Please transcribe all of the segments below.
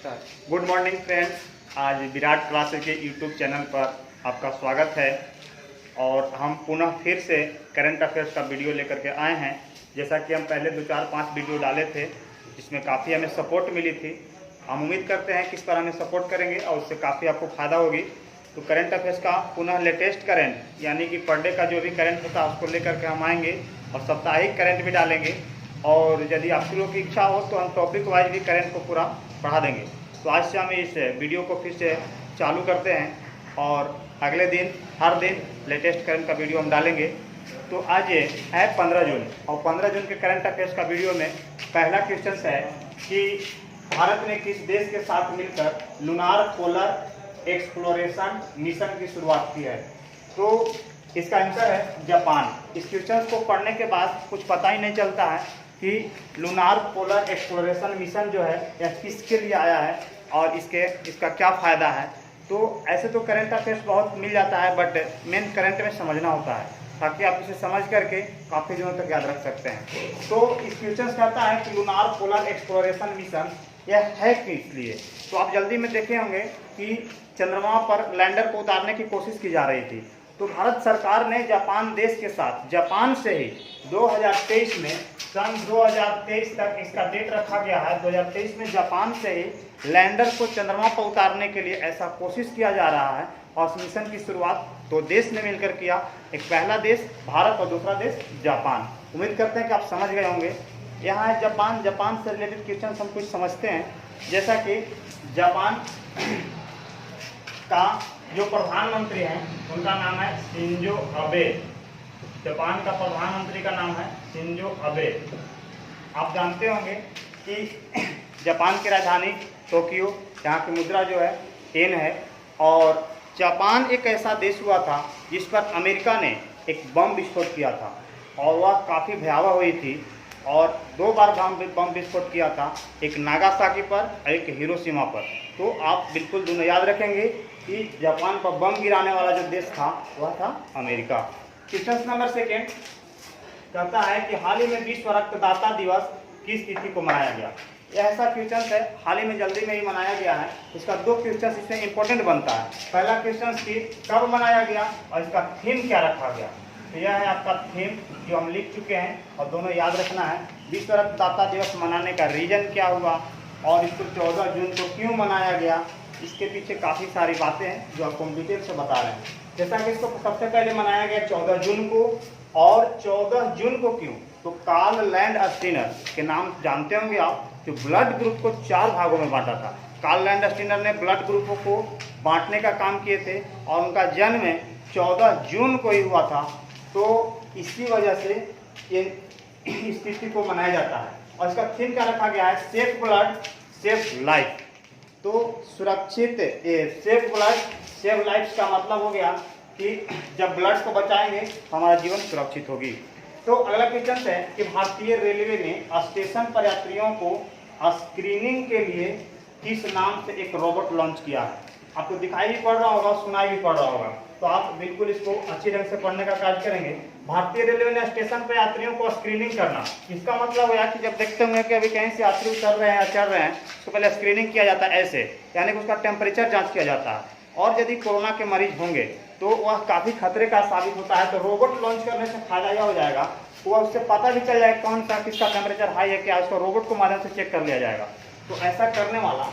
Start. Good morning friends, आज Virat classes के YouTube channel पर आपका स्वागत है और हम पुनः फिर से करंट अफेयर्स का वीडियो लेकर के आए हैं। जैसा कि हम पहले 2-4-5 वीडियो डाले थे जिसमें काफ़ी हमें सपोर्ट मिली थी। हम उम्मीद करते हैं कि इस पर हमें सपोर्ट करेंगे और उससे काफ़ी आपको फ़ायदा होगी। तो करंट अफेयर्स का पुनः लेटेस्ट करंट यानी कि पर डे का जो भी करंट होता है उसको लेकर के हम आएंगे और साप्ताहिक करंट भी डालेंगे। और यदि आप लोगों की इच्छा हो तो हम टॉपिक वाइज भी करंट को पूरा पढ़ा देंगे। तो आज से हम इस वीडियो को फिर से चालू करते हैं और अगले दिन हर दिन लेटेस्ट करंट का वीडियो हम डालेंगे। तो आज है 15 जून और 15 जून के करंट अफेयर्स का वीडियो में पहला क्वेश्चन है कि भारत ने किस देश के साथ मिलकर लूनार पोलर एक्सप्लोरेशन मिशन की शुरुआत की है। तो इसका आंसर है जापान। इस क्वेश्चन को पढ़ने के बाद कुछ पता ही नहीं चलता है कि लूनार पोलर एक्सप्लोरेशन मिशन जो है यह किसके लिए आया है और इसका क्या फ़ायदा है। तो ऐसे तो करंट अफेयर्स बहुत मिल जाता है बट मेन करंट में समझना होता है ताकि आप इसे समझ करके काफ़ी दिनों तक याद रख सकते हैं। तो इस क्वेश्चन कहता है कि लूनार पोलर एक्सप्लोरेशन मिशन यह है किस लिए। तो आप जल्दी में देखे होंगे कि चंद्रमा पर लैंडर को उतारने की कोशिश की जा रही थी। तो भारत सरकार ने जापान देश के साथ जापान से ही 2023 में सन 2023 तक इसका डेट रखा गया है। 2023 में जापान से ही लैंडर को चंद्रमा पर उतारने के लिए ऐसा कोशिश किया जा रहा है और इस मिशन की शुरुआत दो देश ने मिलकर किया। एक पहला देश भारत और दूसरा देश जापान। उम्मीद करते हैं कि आप समझ गए होंगे। यहाँ है जापान। जापान से रिलेटेड क्वेश्चन हम कुछ समझते हैं, जैसा कि जापान का जो प्रधानमंत्री हैं उनका नाम है शिंजो अबे। जापान का प्रधानमंत्री का नाम है शिंजो अबे। आप जानते होंगे कि जापान की राजधानी टोक्यो, यहाँ की मुद्रा जो है येन है। और जापान एक ऐसा देश हुआ था जिस पर अमेरिका ने एक बम विस्फोट किया था और वह काफ़ी भयावह हुई थी और 2 बार बम विस्फोट किया था, एक नागासाकी पर और एक हिरोशिमा पर। तो आप बिल्कुल दोनों याद रखेंगे कि जापान पर बम गिराने वाला जो देश था वह था अमेरिका। क्वेश्चन नंबर 2 कहता है कि हाल ही में विश्व रक्तदाता दिवस किस तिथि को मनाया गया। यह ऐसा क्वेश्चन है हाल ही में जल्दी में ही मनाया गया है। इसका 2 क्वेश्चन इसमें इंपॉर्टेंट बनता है। पहला क्वेश्चन कि कब मनाया गया और इसका थीम क्या रखा गया। तो यह है आपका थीम जो हम लिख चुके हैं और दोनों याद रखना है। विश्व रक्तदाता दिवस मनाने का रीजन क्या हुआ और इसको 14 जून को क्यों मनाया गया, इसके पीछे काफ़ी सारी बातें हैं जो आपको हम डिटेल से बता रहे हैं। जैसा कि इसको सबसे पहले मनाया गया 14 जून को, और 14 जून को क्यों, तो कार्ल लैंडस्टीनर के नाम जानते होंगे आप, जो ब्लड ग्रुप को 4 भागों में बांटा था। कार्ल लैंडस्टीनर ने ब्लड ग्रुपों को बांटने का काम किए थे और उनका जन्म 14 जून को ही हुआ था। तो इसी वजह से ये इस तिथि को मनाया जाता है। और इसका थीम क्या रखा गया है, सेफ ब्लड सेफ लाइफ। तो सुरक्षित सेफ ब्लड सेफ लाइफ का मतलब हो गया कि जब ब्लड को बचाएंगे तो हमारा जीवन सुरक्षित होगी। तो अगला क्वेश्चन है कि भारतीय रेलवे ने स्टेशन पर यात्रियों को स्क्रीनिंग के लिए किस नाम से एक रोबोट लॉन्च किया है। आपको दिखाई भी पड़ रहा होगा, सुनाई भी पड़ रहा होगा, तो आप बिल्कुल इसको अच्छी ढंग से पढ़ने का कार्य करेंगे। भारतीय रेलवे ने स्टेशन पर यात्रियों को स्क्रीनिंग करना, इसका मतलब है कि जब देखते होंगे कि अभी कहीं से यात्री उतर रहे हैं या चढ़ रहे हैं तो पहले स्क्रीनिंग किया जाता है ऐसे, यानी कि उसका टेम्परेचर जांच किया जाता है। और यदि कोरोना के मरीज होंगे तो वह काफ़ी खतरे का साबित होता है। तो रोबोट लॉन्च करने से फायदा यह हो जाएगा, वह उससे पता भी चल जाएगा कौन सा किसका टेम्परेचर हाई है क्या, उसको रोबोट को माध्यम से चेक कर लिया जाएगा। तो ऐसा करने वाला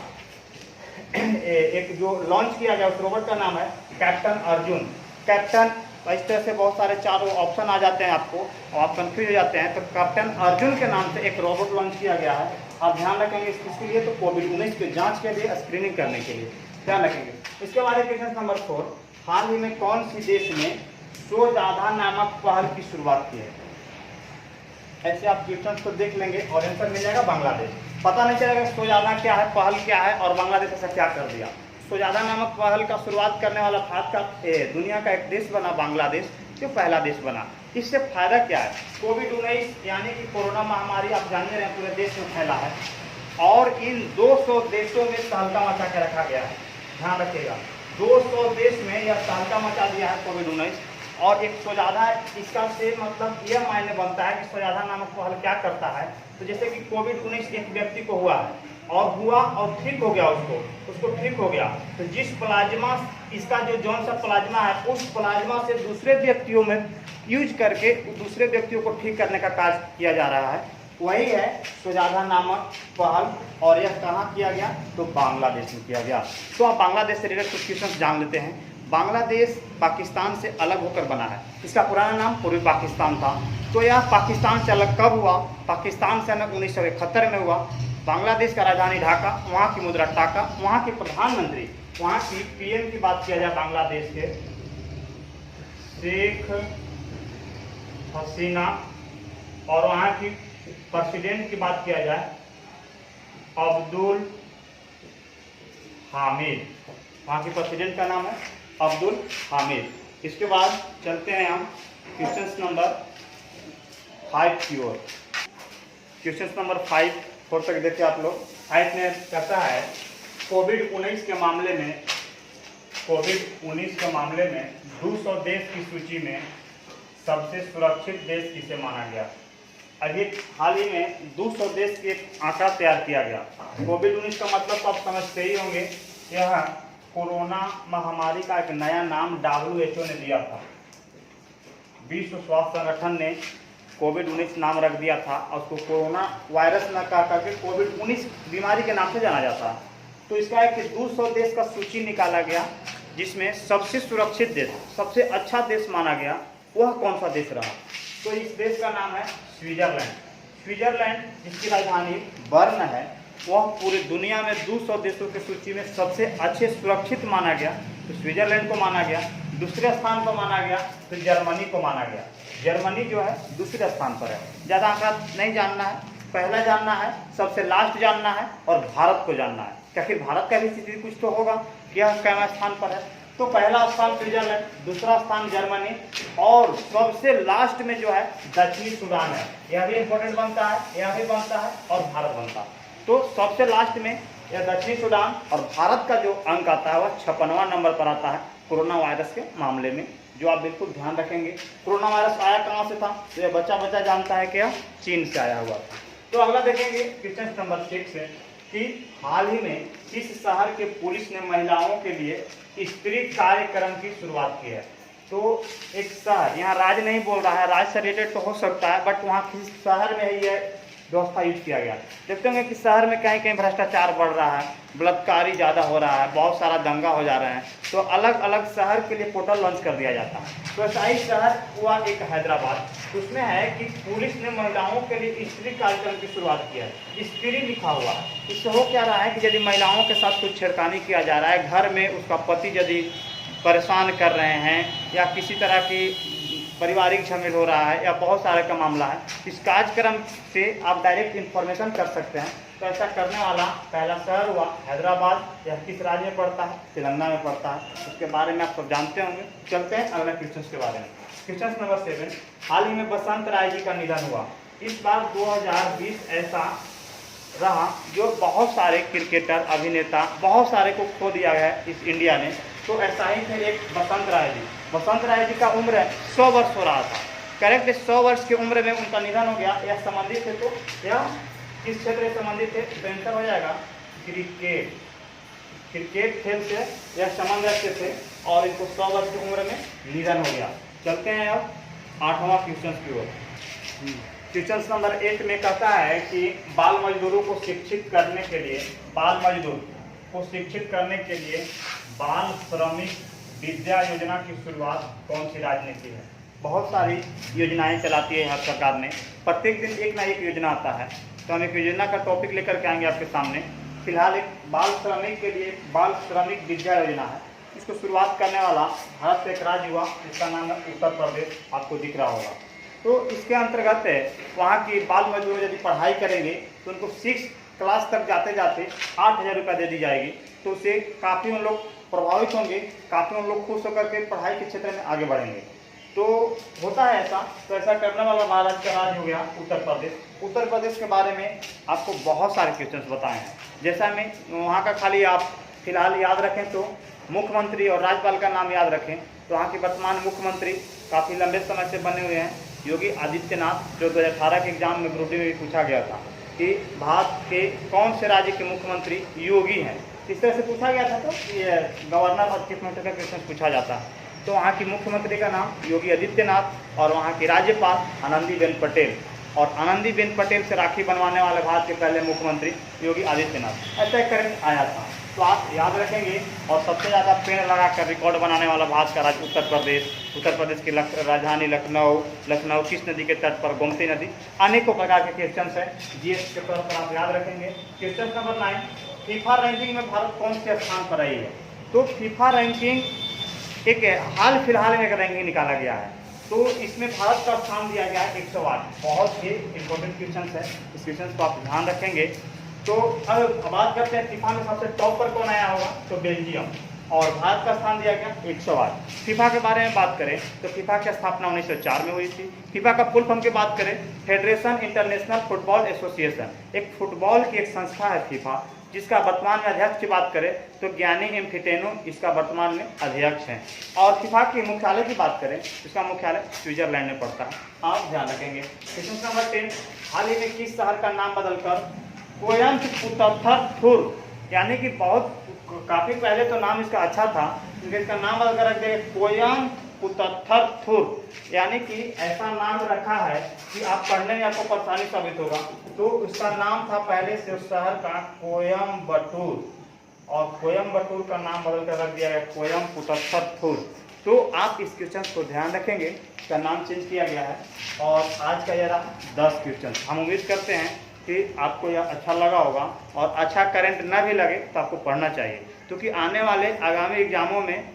एक जो लॉन्च किया गया उस रोबोट का नाम है कैप्टन अर्जुन। कैप्टन, इस तरह से बहुत सारे 4 ऑप्शन आ जाते हैं आपको और आप कंफ्यूज हो जाते हैं। तो कैप्टन अर्जुन के नाम से एक रोबोट लॉन्च किया गया है। आप ध्यान रखेंगे इसके लिए, तो कोविड-19 की जांच के लिए, स्क्रीनिंग करने के लिए ध्यान रखेंगे। इसके बाद क्वेश्चन नंबर 4, हाल ही में कौन सी देश ने सोजाधा नामक पहल की शुरुआत की है। ऐसे आप क्वेश्चन को देख लेंगे और आंसर मिल जाएगा बांग्लादेश। पता नहीं चलेगा सोजाधा क्या है, पहल क्या है और बांग्लादेश ऐसा क्या कर दिया। सोजाधा नामक पहल का शुरुआत करने वाला भारत का दुनिया का एक देश बना बांग्लादेश, जो पहला देश बना। इससे फायदा क्या है, कोविड-19 यानी कि कोरोना महामारी आप जान रहे हैं पूरे देश में फैला है और इन 200 देशों में तहलका मचा के रखा गया है। ध्यान रखिएगा, 200 देश में यह तहलका मचा दिया है कोविड-19। और एक सोजाधा, इसका से मतलब यह मायने बनता है कि सोजाधा नामक पहल क्या करता है। तो जैसे कि कोविड-19 एक व्यक्ति को हुआ है और हुआ और ठीक हो गया, उसको ठीक हो गया, तो जिस प्लाज्मा, इसका जो जौन सा प्लाज्मा है उस प्लाज्मा से दूसरे व्यक्तियों में यूज करके दूसरे व्यक्तियों को ठीक करने का कार्य किया जा रहा है, वही है सुजाता नामक पहल। और यह कहाँ किया गया, तो बांग्लादेश में किया गया। तो आप बांग्लादेश से रिलेटेड कुछ क्वेश्चन जान लेते हैं। बांग्लादेश पाकिस्तान से अलग होकर बना है, इसका पुराना नाम पूर्वी पाकिस्तान था। तो यह पाकिस्तान से अलग कब हुआ, पाकिस्तान से अलग 1971 में हुआ। बांग्लादेश का राजधानी ढाका, वहाँ की मुद्रा टाका, वहाँ के प्रधानमंत्री, वहाँ की पीएम की बात किया जाए बांग्लादेश के, शेख हसीना, और वहाँ की प्रेसिडेंट की बात किया जाए अब्दुल हामिद, वहाँ के प्रेसिडेंट का नाम है अब्दुल हामिद। इसके बाद चलते हैं हम क्वेश्चन नंबर 5 की ओर। क्वेश्चन नंबर 5 4 तक देखिए आप लोग। 5 में कहता है कोविड-19 के मामले में 200 देश की सूची में सबसे सुरक्षित देश किसे माना गया। अभी हाल ही में 200 देश के आंकड़ा तैयार किया गया। कोविड-19 का मतलब तो आप समझते ही होंगे, यह कोरोना महामारी का एक नया नाम WHO ने दिया था। विश्व स्वास्थ्य संगठन ने कोविड-19 नाम रख दिया था और उसको कोरोना वायरस न कह करके कोविड-19 बीमारी के नाम से जाना जाता है। तो इसका एक 200 देश का सूची निकाला गया, जिसमें सबसे सुरक्षित देश, सबसे अच्छा देश माना गया, वह कौन सा देश रहा। तो इस देश का नाम है स्विट्जरलैंड। स्विट्जरलैंड जिसकी राजधानी बर्न है, वह पूरी दुनिया में 200 देशों की सूची में सबसे अच्छे सुरक्षित माना गया। तो स्विट्जरलैंड को माना गया। दूसरे स्थान पर माना गया तो जर्मनी को माना गया। जर्मनी जो है दूसरे स्थान पर है। ज़्यादा आंकड़ा नहीं जानना है, पहला जानना है, सबसे लास्ट जानना है और भारत को जानना है, क्योंकि भारत का भी स्थिति कुछ तो होगा कि यह कैवा स्थान पर है। तो पहला स्थान स्विट्जरलैंड, दूसरा स्थान जर्मनी, और सबसे लास्ट में जो है दक्षिणी सूडान है। यह भी इंपॉर्टेंट बनता है, यह भी बनता है और भारत बनता है। तो सबसे लास्ट में यह दक्षिणी सूडान और भारत का जो अंक आता है वह 56वां नंबर पर आता है कोरोना वायरस के मामले में, जो आप बिल्कुल ध्यान रखेंगे। कोरोना वायरस आया कहाँ से था, तो यह बच्चा जानता है कि यह चीन से आया हुआ था। तो अगला देखेंगे क्वेश्चन नंबर 6 से कि हाल ही में किस शहर के पुलिस ने महिलाओं के लिए स्त्री कार्यक्रम की शुरुआत की है। तो एक शहर, यहाँ राज्य नहीं बोल रहा है, राज्य से रिलेटेड तो हो सकता है, बट वहाँ किस शहर में ही है व्यवस्था यूज किया गया। देखते होंगे कि शहर में कहीं कहीं भ्रष्टाचार बढ़ रहा है, बलात्कारी ज़्यादा हो रहा है, बहुत सारा दंगा हो जा रहा है, तो अलग अलग शहर के लिए पोर्टल लॉन्च कर दिया जाता है। तो ऐसा ही शहर हुआ एक हैदराबाद। उसमें है कि पुलिस ने महिलाओं के लिए स्त्री कार्यक्रम की शुरुआत की है। स्त्री लिखा हुआ है। इससे हो क्या रहा है कि यदि महिलाओं के साथ कुछ छेड़खानी किया जा रहा है, घर में उसका पति यदि परेशान कर रहे हैं या किसी तरह की पारिवारिक झमेल हो रहा है या बहुत सारे का मामला है, इस कार्यक्रम से आप डायरेक्ट इन्फॉर्मेशन कर सकते हैं। तो ऐसा करने वाला पहला शहर हुआ हैदराबाद। यह किस राज्य में पड़ता है, तेलंगाना में पड़ता है। उसके बारे में आप सब जानते होंगे। चलते हैं अगले क्वेश्चन के बारे में। क्वेश्चन नंबर 7, हाल ही में बसंत राय जी का निधन हुआ। इस बार 2020 ऐसा रहा जो बहुत सारे क्रिकेटर, अभिनेता, बहुत सारे को खो दिया गया इस इंडिया ने। तो ऐसा ही थे एक बसंत राय जी। बसंत राय जी का उम्र 100 वर्ष हो रहा था। करेक्ट, 100 वर्ष की उम्र में उनका निधन हो गया। यह संबंधित है, तो यह किस क्षेत्र से संबंधित है, तो आंसर हो जाएगा क्रिकेट। क्रिकेट खेल से यह संबंध रखते थे और इनको 100 वर्ष की उम्र में निधन हो गया। चलते हैं अब 8वां क्वेश्चन की ओर। क्वेश्चन नंबर 8 में कहता है कि बाल मजदूरों को शिक्षित करने के लिए, बाल मजदूर को शिक्षित करने के लिए बाल श्रमिक विद्या योजना की शुरुआत कौन सी राज्य ने की है। बहुत सारी योजनाएं चलाती है यहाँ सरकार ने, प्रत्येक दिन एक ना एक योजना आता है। तो हम एक योजना का टॉपिक लेकर के आएंगे आपके सामने। फिलहाल एक बाल श्रमिक के लिए बाल श्रमिक विद्या योजना है। इसको शुरुआत करने वाला भारत से एक राज्य हुआ, जिसका नाम है उत्तर प्रदेश, आपको दिख रहा होगा। तो इसके अंतर्गत वहाँ की बाल मजदूर यदि पढ़ाई करेंगे तो उनको 6 क्लास तक जाते जाते 8,000 रुपये दे दी जाएगी। तो उससे काफ़ी उन लोग प्रभावित होंगे, काफ़ी उन लोग खुश होकर के पढ़ाई के क्षेत्र में आगे बढ़ेंगे। तो होता है ऐसा। तो ऐसा करने वाला महाराष्ट्र का राज्य हो गया उत्तर प्रदेश। उत्तर प्रदेश के बारे में आपको बहुत सारे क्वेश्चंस बताए हैं। जैसा में वहाँ का खाली आप फिलहाल याद रखें तो मुख्यमंत्री और राज्यपाल का नाम याद रखें। तो वहाँ के वर्तमान मुख्यमंत्री काफ़ी लंबे समय से बने हुए हैं योगी आदित्यनाथ, जो 2018 के एग्जाम में ग्रुप डी में भी पूछा गया था। कि भारत के कौन से राज्य के मुख्यमंत्री योगी हैं। इस तरह से पूछा गया था, तो ये गवर्नर और चीफ मिनिस्टर का क्वेश्चन पूछा जाता है। तो वहाँ की मुख्यमंत्री का नाम योगी आदित्यनाथ और वहाँ की राज्यपाल आनंदीबेन पटेल, और आनंदीबेन पटेल से राखी बनवाने वाले भारत के पहले मुख्यमंत्री योगी आदित्यनाथ। ऐसा करंट आया था, तो आप याद रखेंगे। और सबसे ज़्यादा पेड़ लगाकर रिकॉर्ड बनाने वाला भारत का राज्य उत्तर प्रदेश। उत्तर प्रदेश की राजधानी लखनऊ किस नदी के तट पर? गोमती नदी। अनेकों प्रकार के क्वेश्चन है जीएस के तौर पर आप याद रखेंगे। क्वेश्चन नंबर 9, फीफा रैंकिंग में भारत कौन से स्थान पर रही है? तो फीफा रैंकिंग एक हाल फिलहाल में एक रैंकिंग निकाला गया है, तो इसमें भारत का स्थान दिया गया है 108। बहुत ही इंपॉर्टेंट क्वेश्चन है, इस क्वेश्चन को आप ध्यान रखेंगे। तो अब बात करते हैं फीफा में सबसे टॉप पर कौन आया होगा? तो बेल्जियम, और भारत का स्थान दिया गया 108। फीफा के बारे में बात करें तो फीफा की स्थापना 1904 में हुई थी। फीफा का फुल फॉर्म की बात करें, फेडरेशन इंटरनेशनल फुटबॉल एसोसिएशन, एक फुटबॉल की एक संस्था है फीफा, जिसका वर्तमान में अध्यक्ष की बात करें तो गियानी इन्फैंटिनो इसका वर्तमान में अध्यक्ष हैं। और फीफा के मुख्यालय की बात करें, इसका मुख्यालय स्विट्जरलैंड में पड़ता है, आप ध्यान रखेंगे। क्वेश्चन नंबर 10, हाल ही में किस शहर का नाम बदलकर कोयम्बटूर, यानी कि बहुत काफ़ी पहले तो नाम इसका अच्छा था, लेकिन इसका नाम बदलकर रख दिया कोयम्बटूर, यानी कि ऐसा नाम रखा है कि आप पढ़ने में आपको परेशानी साबित होगा। तो उसका नाम था पहले से उस शहर का कोयम्बटूर, और कोयम्बटूर का नाम बदलकर रख दिया गया कोयम्बटूर। तो आप इस क्वेश्चन को ध्यान रखेंगे, इसका नाम चेंज किया गया है। और आज का ये रहा 10 क्वेश्चन। हम उम्मीद करते हैं कि आपको यह अच्छा लगा होगा, और अच्छा करंट ना भी लगे तो आपको पढ़ना चाहिए, क्योंकि आने वाले आगामी एग्जामों में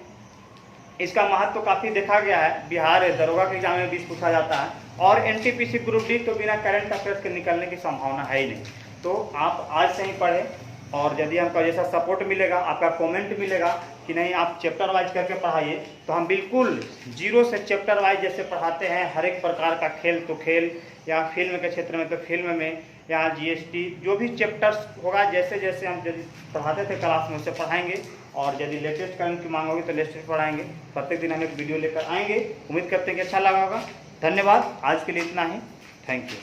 इसका महत्व काफ़ी देखा गया है। बिहार दरोगा के एग्जाम में 20 पूछा जाता है, और एनटीपीसी ग्रुप डी तो बिना करंट अफेयर्स के निकलने की संभावना है ही नहीं। तो आप आज से ही पढ़ें, और यदि हमको जैसा सपोर्ट मिलेगा, आपका कमेंट मिलेगा कि नहीं आप चैप्टर वाइज करके पढ़ाइए, तो हम बिल्कुल जीरो से चैप्टर वाइज जैसे पढ़ाते हैं, हर एक प्रकार का खेल तो खेल, या फिल्म के क्षेत्र में तो फिल्म में, या जीएसटी जो भी चैप्टर्स होगा, जैसे जैसे हम यदि पढ़ाते थे क्लास में उसे पढ़ाएंगे। और यदि लेटेस्ट करंट की मांग होगी तो लेटेस्ट पढ़ाएंगे। प्रत्येक दिन हम एक वीडियो लेकर आएंगे। उम्मीद करते हैं कि अच्छा लगा होगा। धन्यवाद, आज के लिए इतना ही। Thank you.